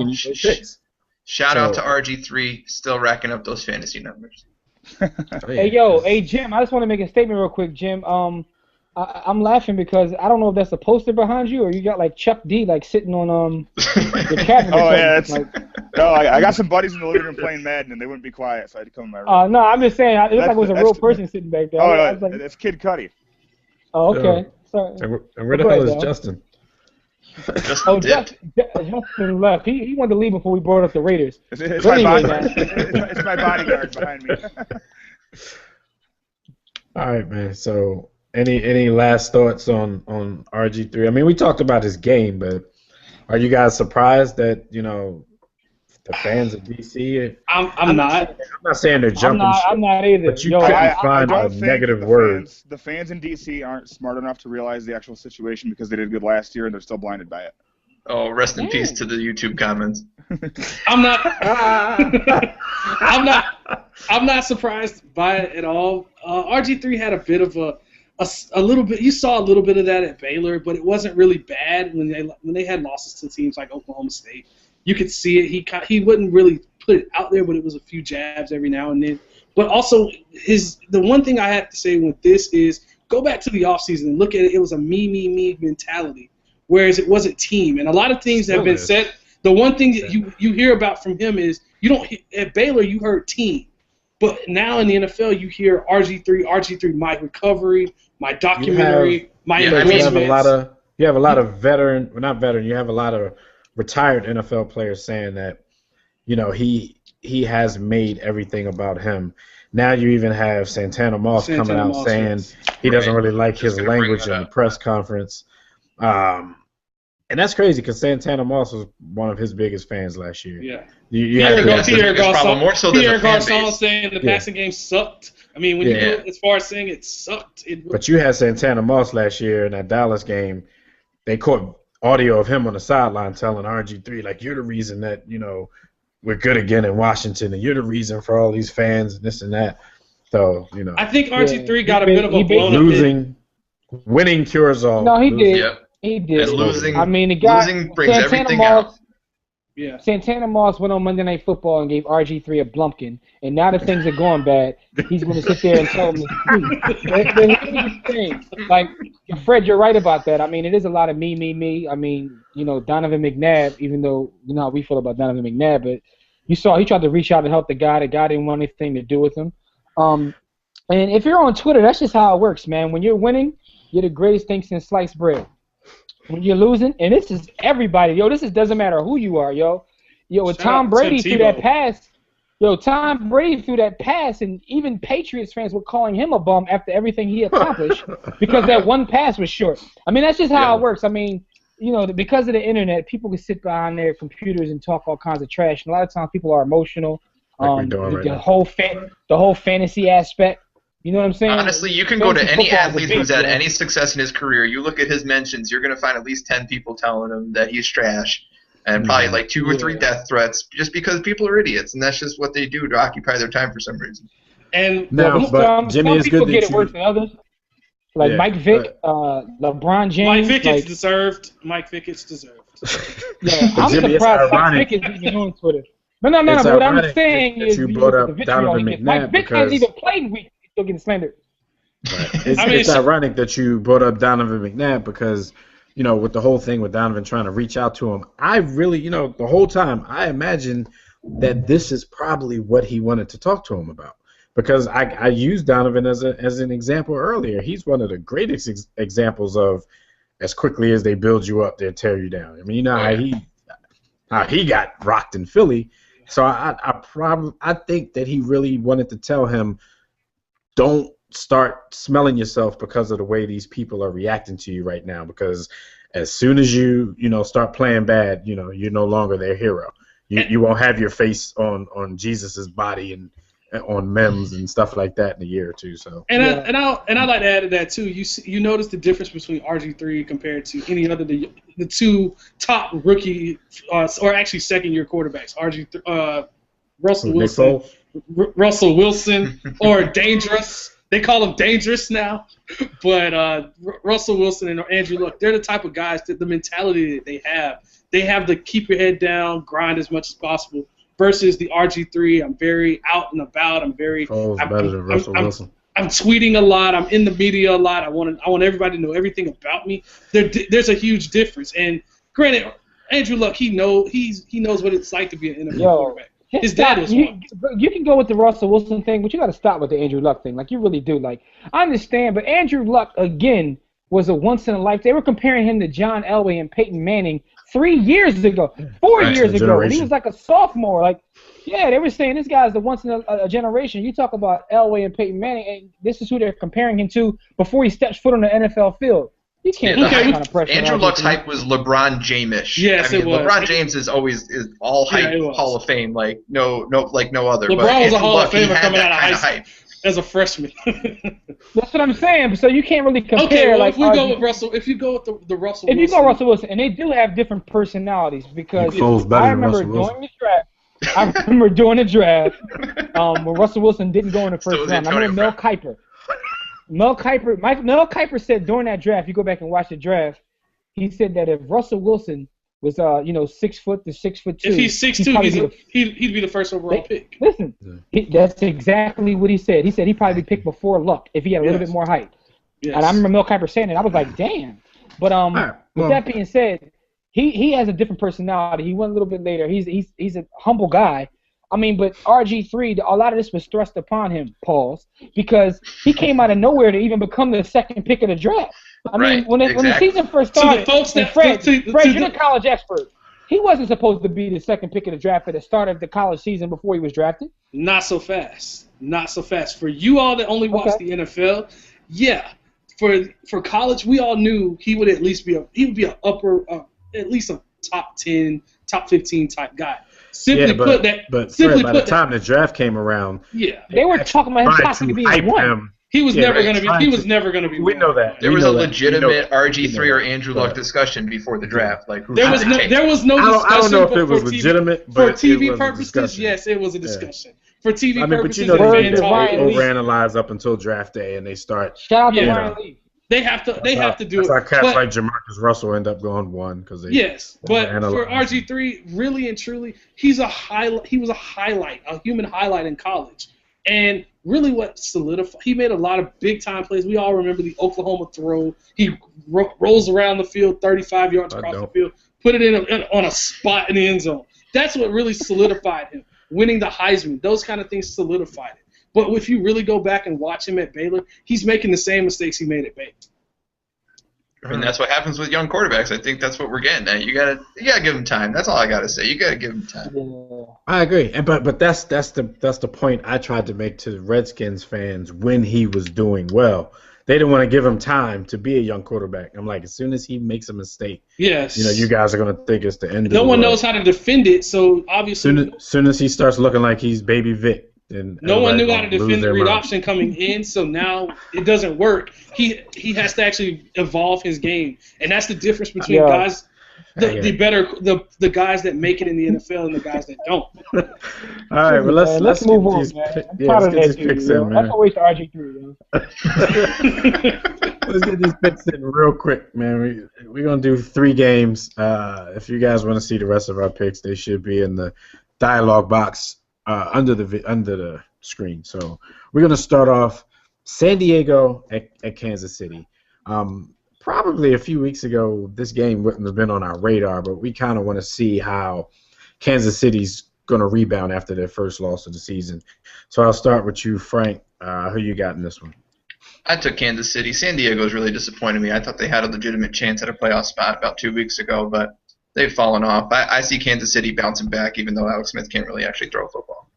Speaker 2: shout out to RG3, still racking up those fantasy numbers.
Speaker 3: Hey Jim, I just want to make a statement real quick, Jim. I'm laughing because I don't know if that's a poster behind you or you got like Chuck D like sitting on the cabinet.
Speaker 5: Oh yeah, I got some buddies in the living room playing Madden and they wouldn't be quiet, so I had to come in my room.
Speaker 3: No, I'm just saying it looked like it was a real person sitting back there.
Speaker 5: Oh, no, that's Kid Cudi.
Speaker 3: Oh, okay. Sorry.
Speaker 1: And where the hell is Justin?
Speaker 3: Justin left. He wanted to leave before we brought up the Raiders.
Speaker 5: It's my bodyguard behind me.
Speaker 1: All right, man. So, any last thoughts on RG3? I mean, we talked about his game, but are you guys surprised that the fans of DC?
Speaker 4: I'm not.
Speaker 1: I'm not saying they're jumping.
Speaker 3: I'm not either.
Speaker 1: But you couldn't find a negative word.
Speaker 5: The fans in DC aren't smart enough to realize the actual situation because they did good last year and they're still blinded by it.
Speaker 2: Oh, rest in peace to the YouTube comments.
Speaker 4: I'm not surprised by it at all. RG3 had a bit of a little bit. You saw a little bit of that at Baylor, but it wasn't really bad when they had losses to teams like Oklahoma State. You could see it. He wouldn't really put it out there, but it was a few jabs every now and then. But also, the one thing I have to say with this is go back to the offseason and look at it. It was a me mentality, whereas it wasn't team. And a lot of things have been said. The one thing that you hear about from him is at Baylor you heard team, but now in the NFL you hear RG3, my recovery, my documentary, my investments.
Speaker 1: You have a lot of veteran, well, not veteran. You have a lot of retired NFL players saying that, he has made everying about him. Now you even have Santana Moss coming out saying he doesn't really like his language in the press conference. And that's crazy because Santana Moss was one of his biggest fans last year.
Speaker 4: Yeah.
Speaker 2: Pierre
Speaker 4: Garçon saying the passing game sucked. I mean, when you go as far as saying it sucked.
Speaker 1: But you had Santana Moss last year in that Dallas game. They caught audio of him on the sideline telling RG3, like, you're the reason that, we're good again in Washington, and you're the reason for all these fans and this and that. So,
Speaker 4: I think RG3 got a bit of a blown up.
Speaker 1: Winning cures all.
Speaker 3: No, he did.
Speaker 2: Yep.
Speaker 3: He did.
Speaker 2: And losing,
Speaker 3: I mean, the guy,
Speaker 2: losing brings everything out.
Speaker 4: Yeah.
Speaker 3: Santana Moss went on Monday Night Football and gave RG3 a blumpkin, and now that things are going bad, he's going to sit there and tell him the truth. Like, Fred, you're right about that. I mean, it is a lot of me. I mean, Donovan McNabb, even though you know how we feel about Donovan McNabb, but you saw he tried to reach out and help the guy. The guy didn't want anything to do with him. And if you're on Twitter, that's just how it works, man. When you're winning, you're the greatest thing since sliced bread. When you're losing, and this is everybody, this doesn't matter who you are, with Tom Brady threw that pass, and even Patriots fans were calling him a bum after everything he accomplished because that one pass was short. I mean, that's just how it works. I mean, because of the internet, people can sit behind their computers and talk all kinds of trash, and a lot of times people are emotional. The whole fantasy aspect. You know what I'm saying?
Speaker 2: Honestly, you can go to any athlete who's had any success in his career. You look at his mentions, you're going to find at least 10 people telling him that he's trash, and probably like 2 or 3 death threats just because people are idiots, and that's just what they do to occupy their time for some reason.
Speaker 4: And
Speaker 1: but Jimmy,
Speaker 3: some people get it worse than others. Like Mike Vick, LeBron James.
Speaker 4: Mike Vick's deserved. Mike Vick's deserved.
Speaker 3: I'm surprised Mike Vick is even on Twitter. No. But what I'm saying is
Speaker 1: you brought up Donovan McNabb
Speaker 3: Mike Vick hasn't even played week. Still getting slandered.
Speaker 1: Right. It's ironic that you brought up Donovan McNabb because, with the whole thing with Donovan trying to reach out to him, I really, the whole time I imagined that this is probably what he wanted to talk to him about. Because I used Donovan as an example earlier. He's one of the greatest examples of as quickly as they build you up, they'll tear you down. I mean, you know how he got rocked in Philly. So I think that he really wanted to tell him, don't start smelling yourself because of the way these people are reacting to you right now. Because as soon as you start playing bad, you're no longer their hero. You won't have your face on Jesus's body and on memes and stuff like that in a year or two. So
Speaker 4: I'd like to add to that too. You notice the difference between RG3 compared to any other the two top rookie or actually second-year quarterbacks. Russell Wilson or Dangerous. They call him Dangerous now, but Russell Wilson and Andrew Luck, they're the type of guys that the mentality that they have to keep your head down, grind as much as possible. Versus the RG3, I'm very out and about. I'm better than Russell Wilson. I'm tweeting a lot. I'm in the media a lot. I want everybody to know everything about me. There's a huge difference. And granted, Andrew Luck, he knows what it's like to be an NFL quarterback. His dad was one.
Speaker 3: You can go with the Russell Wilson thing, but you got to stop with the Andrew Luck thing. Like, you really do. Like, I understand, but Andrew Luck, again, was a once-in-a-life. They were comparing him to John Elway and Peyton Manning 3 years ago, 4 years ago. And he was like a sophomore. Like, yeah, they were saying this guy's the once-in-a-generation. You talk about Elway and Peyton Manning, and this is who they're comparing him to before he steps foot on the NFL field. You can't put that kind of pressure.
Speaker 2: Andrew Luck's hype was LeBron James-ish.
Speaker 4: Yes, it was.
Speaker 2: LeBron James is all hype, Hall of Fame, like no other.
Speaker 4: LeBron was a Hall of Famer coming out of high school as a freshman.
Speaker 3: That's what I'm saying. So you can't really compare.
Speaker 4: Okay, well, if you go with Russell Wilson.
Speaker 3: If you go Russell Wilson, and they do have different personalities because I remember during the draft. When Russell Wilson didn't go in the first round. I remember Mel Kiper. Mel Kiper said during that draft, you go back and watch the draft, he said that if Russell Wilson was 6 foot to 6'2",
Speaker 4: if he's 6'2", he'd be the first overall pick.
Speaker 3: Listen, that's exactly what he said. He said he'd probably be picked before Luck if he had a little bit more height. Yes. And I remember Mel Kiper saying it. I was like, damn. But with that being said, he has a different personality. He went a little bit later. He's a humble guy. I mean, but RG3, a lot of this was thrust upon him, Pauls, because he came out of nowhere to even become the second pick of the draft. I mean, when the season first started, Fred, you're the college expert. He wasn't supposed to be the second pick of the draft at the start of the college season before he was drafted.
Speaker 4: Not so fast. For you all that only watch the NFL, yeah. For college, we all knew he would at least be at least a top 10, top 15 type guy.
Speaker 1: By the time the draft came around,
Speaker 3: they were talking about him possibly being one.
Speaker 4: He was never going to be. He was never going to be.
Speaker 1: We know that.
Speaker 2: There was a legitimate RG3 or Andrew Luck discussion before the draft. Like
Speaker 4: there was no discussion.
Speaker 1: I don't know if it was legitimate, but
Speaker 4: for TV purposes, yes, it was a discussion. For TV purposes,
Speaker 1: but they overanalyze up until draft day, and they start.
Speaker 3: Shout out to Ryan Lee.
Speaker 4: They have to do it.
Speaker 1: That's why cats like Jamarcus Russell end up going one because they.
Speaker 4: Yes, but for RG3, really and truly, he was a highlight, a human highlight in college, and really what solidified. He made a lot of big time plays. We all remember the Oklahoma throw. He rolls around the field 35 yards across the field, put it on a spot in the end zone. That's what really solidified him. Winning the Heisman, those kind of things solidified it. But if you really go back and watch him at Baylor, he's making the same mistakes he made at Baylor.
Speaker 2: I mean, that's what happens with young quarterbacks. I think that's what we're getting at. You gotta give him time. That's all I gotta say. You gotta give him time.
Speaker 1: I agree, but that's the point I tried to make to the Redskins fans when he was doing well. They didn't want to give him time to be a young quarterback. I'm like, as soon as he makes a mistake,
Speaker 4: yes,
Speaker 1: you guys are gonna think it's the end.
Speaker 4: No one knows how to defend it, so obviously,
Speaker 1: soon as he starts looking like he's Baby Vic.
Speaker 4: No one knew how to defend the read option coming in, so now it doesn't work. He has to actually evolve his game, and that's the difference between guys, the guys that make it in the NFL and the guys that don't.
Speaker 1: All right, well let's move on, man.
Speaker 3: Let's get these picks in, man. That's a waste of RG3,
Speaker 1: Let's get these picks in real quick, man. We're gonna do 3 games. If you guys want to see the rest of our picks, they should be in the dialogue box. Under the screen. So we're going to start off San Diego at Kansas City. Probably a few weeks ago, this game wouldn't have been on our radar, but we kind of want to see how Kansas City's going to rebound after their first loss of the season. So I'll start with you, Frank. Who you got in this one?
Speaker 2: I took Kansas City. San Diego's really disappointed me. I thought they had a legitimate chance at a playoff spot about 2 weeks ago, but they've fallen off. I see Kansas City bouncing back, even though Alex Smith can't really actually throw a football.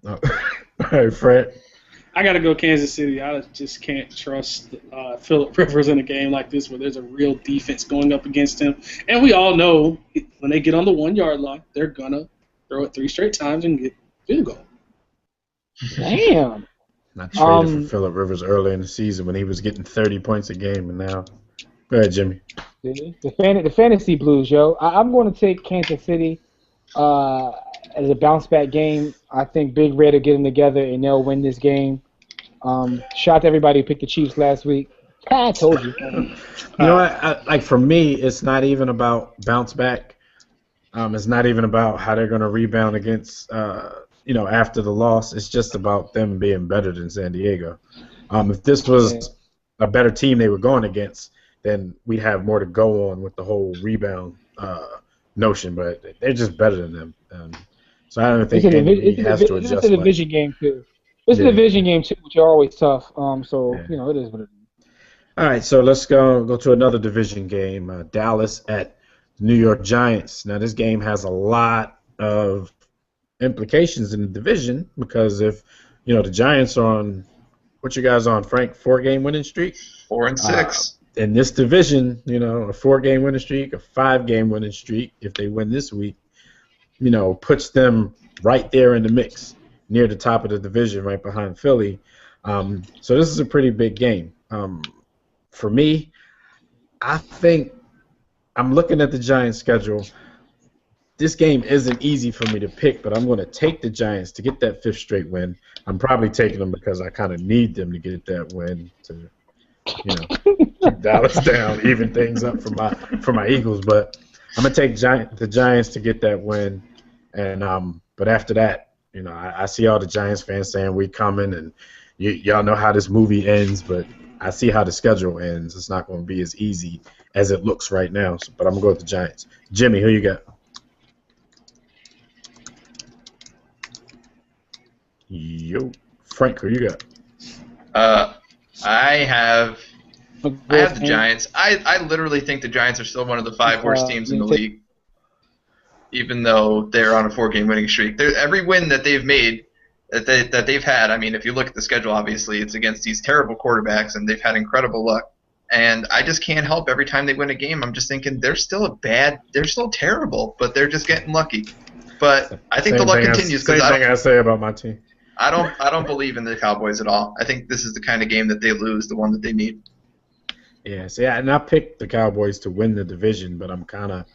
Speaker 1: All right, Fred.
Speaker 4: I got to go Kansas City. I just can't trust Phillip Rivers in a game like this where there's a real defense going up against him. And we all know when they get on the 1 yard line, they're going to throw it 3 straight times and get field goal.
Speaker 3: Damn.
Speaker 1: I traded for Phillip Rivers early in the season when he was getting 30 points a game, and now. Go ahead, Jimmy.
Speaker 3: The fantasy blues, yo. I'm going to take Kansas City as a bounce back game. I think Big Red will get them together and they'll win this game. Shout out to everybody who picked the Chiefs last week. I told you.
Speaker 1: You know what? Like for me, it's not even about bounce back. It's not even about how they're going to rebound against. After the loss, it's just about them being better than San Diego. If this was a better team they were going against, then we'd have more to go on with the whole rebound notion. But they're just better than them. So I don't think Andy has to adjust.
Speaker 3: It's a division game too. It's a division game too, which are always tough. It is what it is.
Speaker 1: All right, so let's go to another division game. Dallas at the New York Giants. Now this game has a lot of implications in the division because if the Giants are on, what you guys on, Frank? 4-game winning streak.
Speaker 2: 4 and 6.
Speaker 1: In this division, a 4-game winning streak, a 5-game winning streak, if they win this week, puts them right there in the mix, near the top of the division, right behind Philly. So this is a pretty big game. For me, I think I'm looking at the Giants' schedule. This game isn't easy for me to pick, but I'm going to take the Giants to get that 5th straight win. I'm probably taking them because I kind of need them to get that win to, keep Dallas down, even things up for my Eagles. But I'm going to take the Giants to get that win. And but after that, I see all the Giants fans saying we coming, and y'all know how this movie ends, but I see how the schedule ends. It's not going to be as easy as it looks right now. But I'm going to go with the Giants. Jimmy, who you got? Yo, Frank, who you got?
Speaker 2: I have the Giants. I literally think the Giants are still one of the 5 worst teams in the league, even though they're on a 4-game winning streak. Every win that they've made, that they've had, I mean, if you look at the schedule, obviously it's against these terrible quarterbacks, and they've had incredible luck. And I just can't help every time they win a game. I'm just thinking they're still terrible, but they're just getting lucky. But I think the luck continues.
Speaker 1: Same thing I say about my team.
Speaker 2: I don't believe in the Cowboys at all. I think this is the kind of game that they lose, the one that they need.
Speaker 1: Yes, yeah, and I picked the Cowboys to win the division, but I'm kind of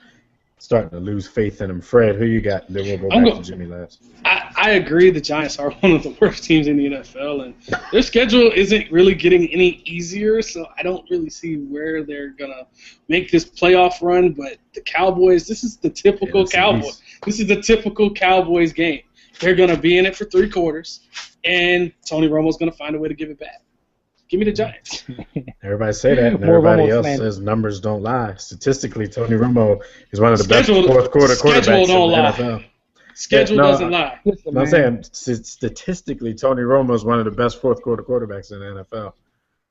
Speaker 1: starting to lose faith in them. Fred, who you got? Then we'll go back to Jimmy last.
Speaker 4: I agree. The Giants are one of the worst teams in the NFL, and their schedule isn't really getting any easier, so I don't really see where they're going to make this playoff run. But the Cowboys, this is the typical Cowboys. This is the typical Cowboys game. They're going to be in it for 3 quarters, and Tony Romo's going to find a way to give it back. Give me the Giants.
Speaker 1: Everybody say that, and everybody else says numbers don't lie. Statistically, Tony Romo is one of the best fourth-quarter quarterbacks in the NFL.
Speaker 4: Schedule doesn't lie.
Speaker 1: I'm saying statistically, Tony Romo is one of the best fourth-quarter quarterbacks in the NFL.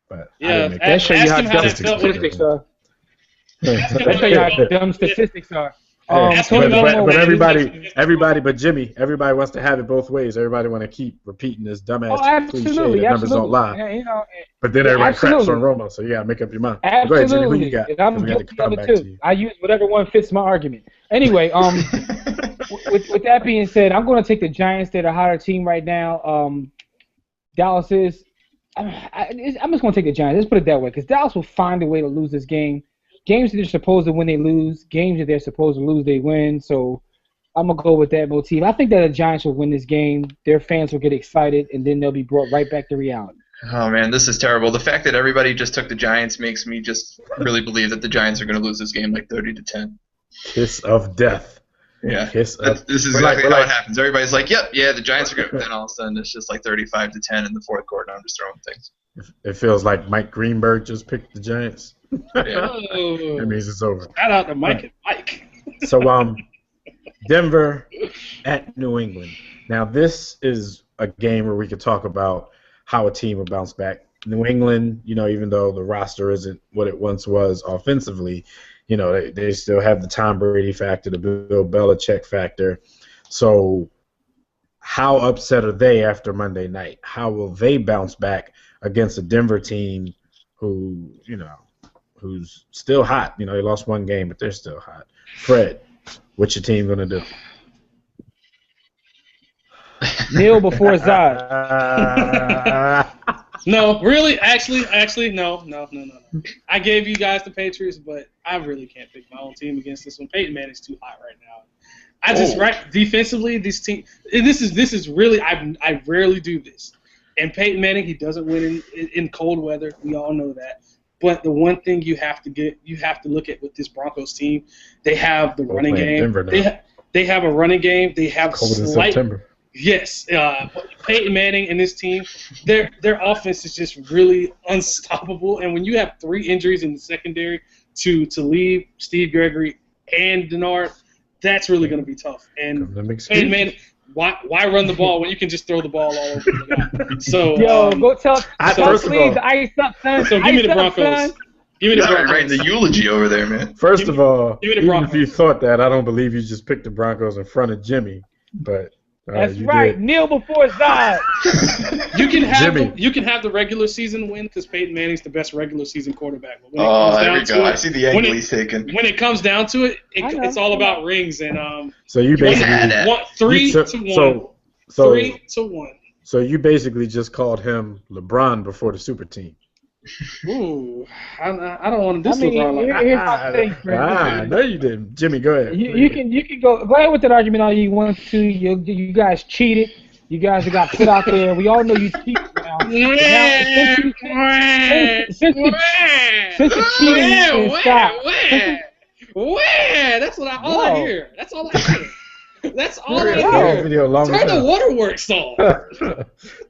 Speaker 1: But
Speaker 4: ask him how the statistics are.
Speaker 3: That's how dumb statistics are.
Speaker 1: But everybody, but Jimmy, everybody wants to have it both ways. Everybody want to keep repeating this dumbass cliche that numbers don't lie. But then everybody craps on Romo, so you got to make up your mind.
Speaker 3: Absolutely.
Speaker 1: Go ahead, Jimmy, who you got?
Speaker 3: And I'm guilty of it too. I use whatever one fits my argument. Anyway, with that being said, I'm going to take the Giants. They're the hotter team right now. Dallas is. I'm just going to take the Giants. Let's put it that way, because Dallas will find a way to lose this game. Games that they're supposed to win, they lose. Games that they're supposed to lose, they win. So I'm going to go with that motif. I think that the Giants will win this game. Their fans will get excited, and then they'll be brought right back to reality.
Speaker 2: Oh, man, this is terrible. The fact that everybody just took the Giants makes me just really believe that the Giants are going to lose this game like 30-10.
Speaker 1: Kiss of death.
Speaker 2: Yeah, this is exactly how it happens. Everybody's like, yep, yeah, the Giants are good. Then all of a sudden it's just like 35-10 in the fourth quarter. I'm just throwing things.
Speaker 1: It feels like Mike Greenberg just picked the Giants.
Speaker 2: Yeah.
Speaker 1: That means it's over.
Speaker 4: Shout out to Mike and Mike.
Speaker 1: So Denver at New England. Now, this is a game where we could talk about how a team will bounce back. New England, even though the roster isn't what it once was offensively, they still have the Tom Brady factor, the Bill Belichick factor. So how upset are they after Monday night? How will they bounce back against a Denver team who, who's still hot? They lost one game, but they're still hot. Fred, what's your team going to do?
Speaker 3: Kneel before Zod.
Speaker 4: No, really, actually, no. I gave you guys the Patriots, but I really can't pick my own team against this one. Peyton Manning's too hot right now. Defensively, this team. This is really I rarely do this. And Peyton Manning, he doesn't win in cold weather. We all know that. But the one thing you have to look at with this Broncos team, they have the running game. They have a running game. They have
Speaker 1: cold in September.
Speaker 4: Yes, Peyton Manning and this team, their offense is just really unstoppable. And when you have 3 injuries in the secondary to leave Steve Gregory and Denard, that's really going to be tough. And Peyton Manning, why run the ball when you can just throw the ball all over the guy? So
Speaker 3: go tell please ice up, son.
Speaker 4: So give me the Broncos. Give me the Broncos.
Speaker 2: Writing the eulogy over there, man.
Speaker 1: First of all, even if you thought that, I don't believe you just picked the Broncos in front of Jimmy. But
Speaker 3: that's right. Did. Kneel before Zod.
Speaker 4: You can have the regular season win because Peyton Manning's the best regular season quarterback. But
Speaker 2: there we go. I see the angle he's taking.
Speaker 4: When it comes down to it, it's all about rings and
Speaker 1: So you basically
Speaker 4: want 3 to 1. 3 to 1.
Speaker 1: So you basically just called him LeBron before the super team.
Speaker 4: Ooh, I don't want to diss LeBron.
Speaker 3: Here's my thing, friend.
Speaker 1: No, you didn't. Jimmy, go ahead.
Speaker 3: You can go ahead with that argument all you want to. You guys cheated. You guys got put out there. We all know you cheated now. Since the cheating stopped.
Speaker 4: That's all I hear. That's all I hear. That's all I hear. Turn the waterworks on.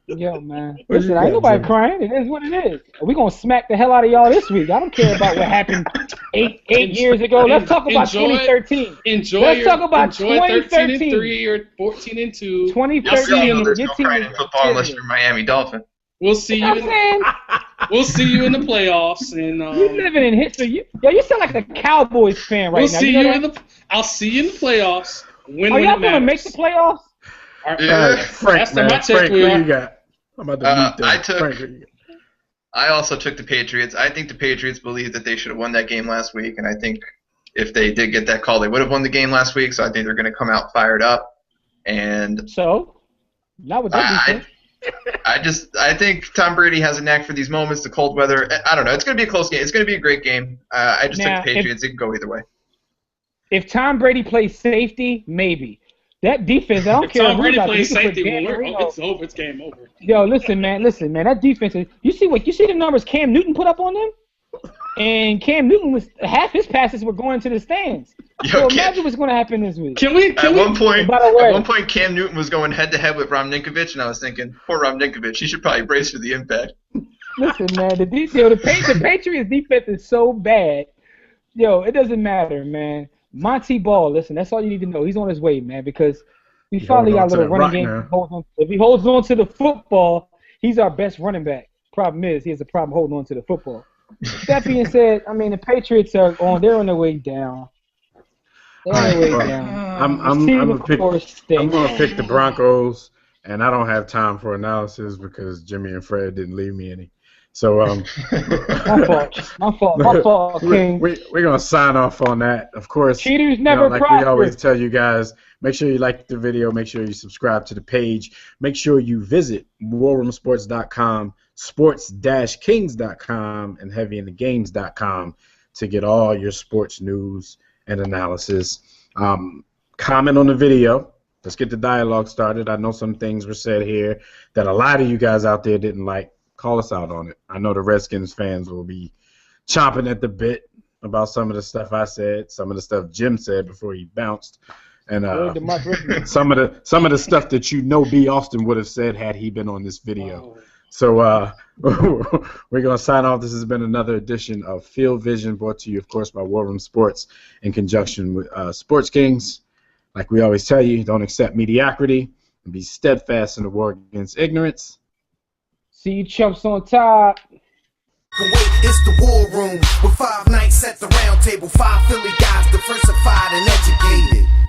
Speaker 3: Yo, man. Listen, ain't nobody crying. It is what it is. We're going to smack the hell out of y'all this week. I don't care about what happened 8 years ago. Let's talk about 2013.
Speaker 4: Let's talk about 2013. 13-3 or 14-2.
Speaker 3: 2013.
Speaker 2: There's no crying in football unless you're Miami Dolphin.
Speaker 4: We'll see you. We'll see you in the playoffs. And
Speaker 3: you living in history. You sound like a Cowboys fan right now.
Speaker 4: I'll see you in the playoffs.
Speaker 3: Are y'all going to make the playoffs?
Speaker 1: Frank, what you got? I'm about to meet
Speaker 2: I also took the Patriots. I think the Patriots believe that they should have won that game last week, and I think if they did get that call, they would have won the game last week. So I think they're going to come out fired up. And
Speaker 3: so, not with that defense.
Speaker 2: I think Tom Brady has a knack for these moments, the cold weather. I don't know. It's going to be a close game. It's going to be a great game. I just took the Patriots. It can go either way.
Speaker 3: If Tom Brady plays safety, maybe. That defense, I don't care.
Speaker 4: Tom Brady plays safety, it's over. It's game over.
Speaker 3: Yo, listen, man. That defense. You see the numbers Cam Newton put up on them? And Cam Newton was half his passes were going to the stands. So imagine what's going to happen this week.
Speaker 2: At one point, Cam Newton was going head to head with Rob Ninkovich, and I was thinking, poor Rob Ninkovich, he should probably brace for the impact.
Speaker 3: Listen, man, the Patriots defense is so bad. Yo, it doesn't matter, man. Monty Ball, listen, that's all you need to know. He's on his way, man, because we finally got a little running game. If he holds on to the football, he's our best running back. Problem is, he has a problem holding on to the football. That being said, I mean, the Patriots they're on their way down. They're on their way down.
Speaker 1: I'm going to pick the Broncos, and I don't have time for analysis because Jimmy and Fred didn't leave me any. So
Speaker 3: my fault, King.
Speaker 1: We're gonna sign off on that. Of course,
Speaker 3: cheaters never
Speaker 1: like we always tell you guys, make sure you like the video, make sure you subscribe to the page, make sure you visit warroomsports.com, sports-kings.com, and heavyinthegames.com to get all your sports news and analysis. Comment on the video. Let's get the dialogue started. I know some things were said here that a lot of you guys out there didn't like. Call us out on it. I know the Redskins fans will be chomping at the bit about some of the stuff I said, some of the stuff Jim said before he bounced, and some of the stuff that B. Austin would have said had he been on this video. So we're gonna sign off. This has been another edition of Field Vision, brought to you, of course, by War Room Sports in conjunction with Sports Kings. Like we always tell you, don't accept mediocrity and be steadfast in the war against ignorance.
Speaker 3: See you chumps on top.
Speaker 7: Wait, it's the war room with 5 nights at the round table. 5 Philly guys, diversified and educated.